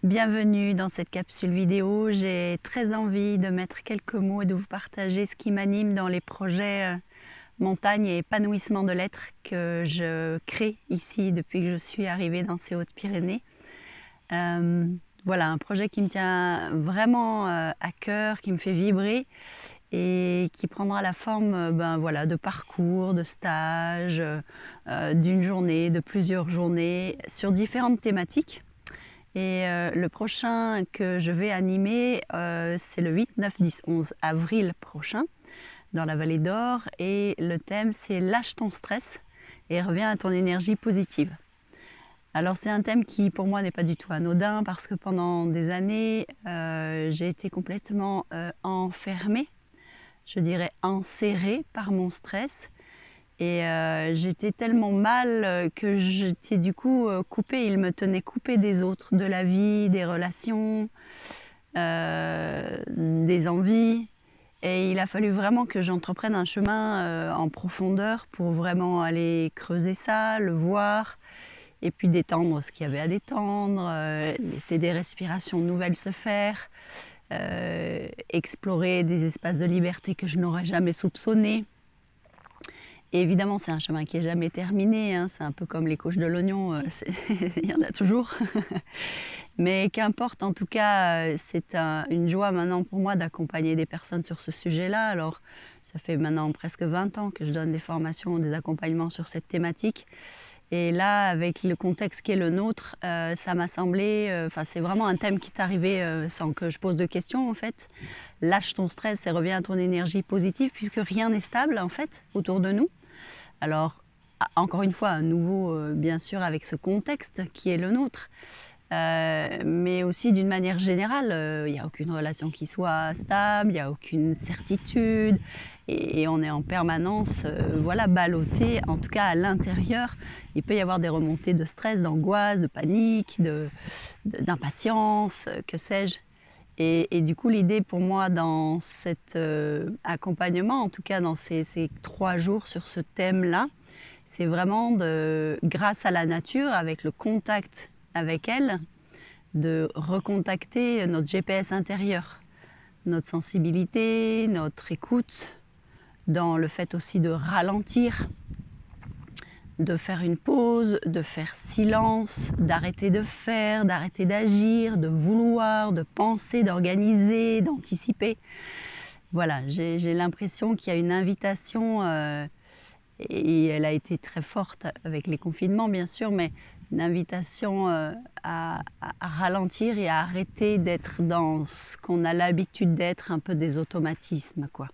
Bienvenue dans cette capsule vidéo. J'ai très envie de mettre quelques mots et de vous partager ce qui m'anime dans les projets montagne et épanouissement de l'être que je crée ici depuis que je suis arrivée dans ces Hautes-Pyrénées. Euh, voilà, un projet qui me tient vraiment à cœur, qui me fait vibrer et qui prendra la forme voilà, de parcours, de stages, d'une journée, de plusieurs journées sur différentes thématiques. Et le prochain que je vais animer, c'est le 8, 9, 10, 11 avril prochain dans la Vallée d'Or. Et le thème, c'est lâche ton stress et reviens à ton énergie positive. Alors c'est un thème qui pour moi n'est pas du tout anodin parce que pendant des années, j'ai été complètement enfermée, je dirais enserrée par mon stress. Et j'étais tellement mal que j'étais du coup coupée, il me tenait coupée des autres, de la vie, des relations, des envies. Et il a fallu vraiment que j'entreprenne un chemin en profondeur pour vraiment aller creuser ça, le voir, et puis détendre ce qu'il y avait à détendre, laisser des respirations nouvelles se faire, explorer des espaces de liberté que je n'aurais jamais soupçonnés. Et évidemment, c'est un chemin qui n'est jamais terminé, hein. C'est un peu comme les couches de l'oignon, il y en a toujours. Mais qu'importe, en tout cas, c'est une joie maintenant pour moi d'accompagner des personnes sur ce sujet-là. Alors, ça fait maintenant presque 20 ans que je donne des formations, des accompagnements sur cette thématique. Et là, avec le contexte qui est le nôtre, ça m'a semblé, c'est vraiment un thème qui est arrivé sans que je pose de questions en fait. Lâche ton stress et reviens à ton énergie positive puisque rien n'est stable en fait autour de nous. Alors, encore une fois, à nouveau, bien sûr, avec ce contexte qui est le nôtre, mais aussi d'une manière générale, il n'y a aucune relation qui soit stable, il n'y a aucune certitude, et on est en permanence, voilà, ballotté, en tout cas à l'intérieur. Il peut y avoir des remontées de stress, d'angoisse, de panique, d'impatience, que sais-je. Et du coup, l'idée pour moi dans cet accompagnement, en tout cas dans ces 3 jours sur ce thème-là, c'est vraiment grâce à la nature, avec le contact avec elle, de recontacter notre GPS intérieur, notre sensibilité, notre écoute, dans le fait aussi de ralentir, de faire une pause, de faire silence, d'arrêter de faire, d'arrêter d'agir, de vouloir, de penser, d'organiser, d'anticiper. Voilà, j'ai l'impression qu'il y a une invitation, et elle a été très forte avec les confinements bien sûr, mais une invitation à ralentir et à arrêter d'être dans ce qu'on a l'habitude d'être, un peu des automatismes, quoi.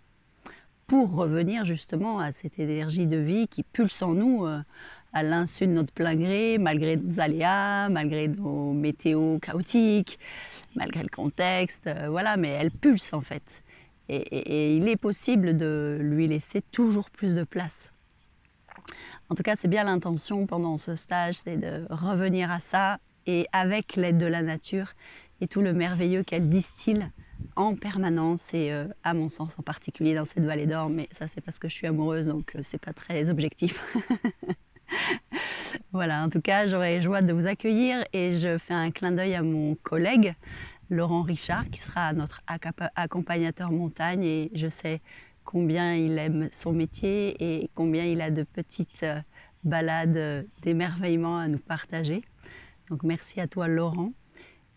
Pour revenir justement à cette énergie de vie qui pulse en nous à l'insu de notre plein gré, malgré nos aléas, malgré nos météos chaotiques, malgré le contexte, voilà, mais elle pulse en fait. Et il est possible de lui laisser toujours plus de place. En tout cas, c'est bien l'intention pendant ce stage, c'est de revenir à ça et avec l'aide de la nature et tout le merveilleux qu'elle distille en permanence et à mon sens en particulier dans cette vallée d'or, mais ça c'est parce que je suis amoureuse donc c'est pas très objectif. Voilà, en tout cas j'aurais joie de vous accueillir et je fais un clin d'œil à mon collègue Laurent Richard qui sera notre accompagnateur montagne et je sais combien il aime son métier et combien il a de petites balades d'émerveillement à nous partager. Donc merci à toi Laurent.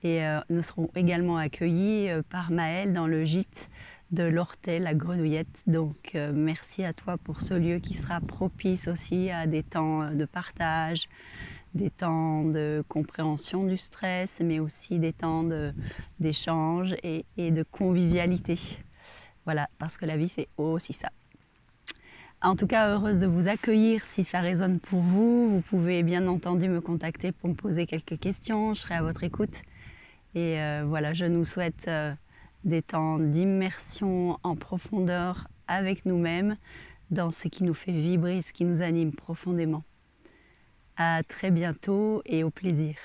Et nous serons également accueillis par Maëlle dans le gîte de l'Ortet, la Grenouillette. Donc merci à toi pour ce lieu qui sera propice aussi à des temps de partage, des temps de compréhension du stress, mais aussi des temps d'échange et de convivialité. Voilà, parce que la vie c'est aussi ça. En tout cas, heureuse de vous accueillir. Si ça résonne pour vous, vous pouvez bien entendu me contacter pour me poser quelques questions. Je serai à votre écoute. Et voilà, je nous souhaite des temps d'immersion en profondeur avec nous-mêmes, dans ce qui nous fait vibrer, ce qui nous anime profondément. À très bientôt et au plaisir.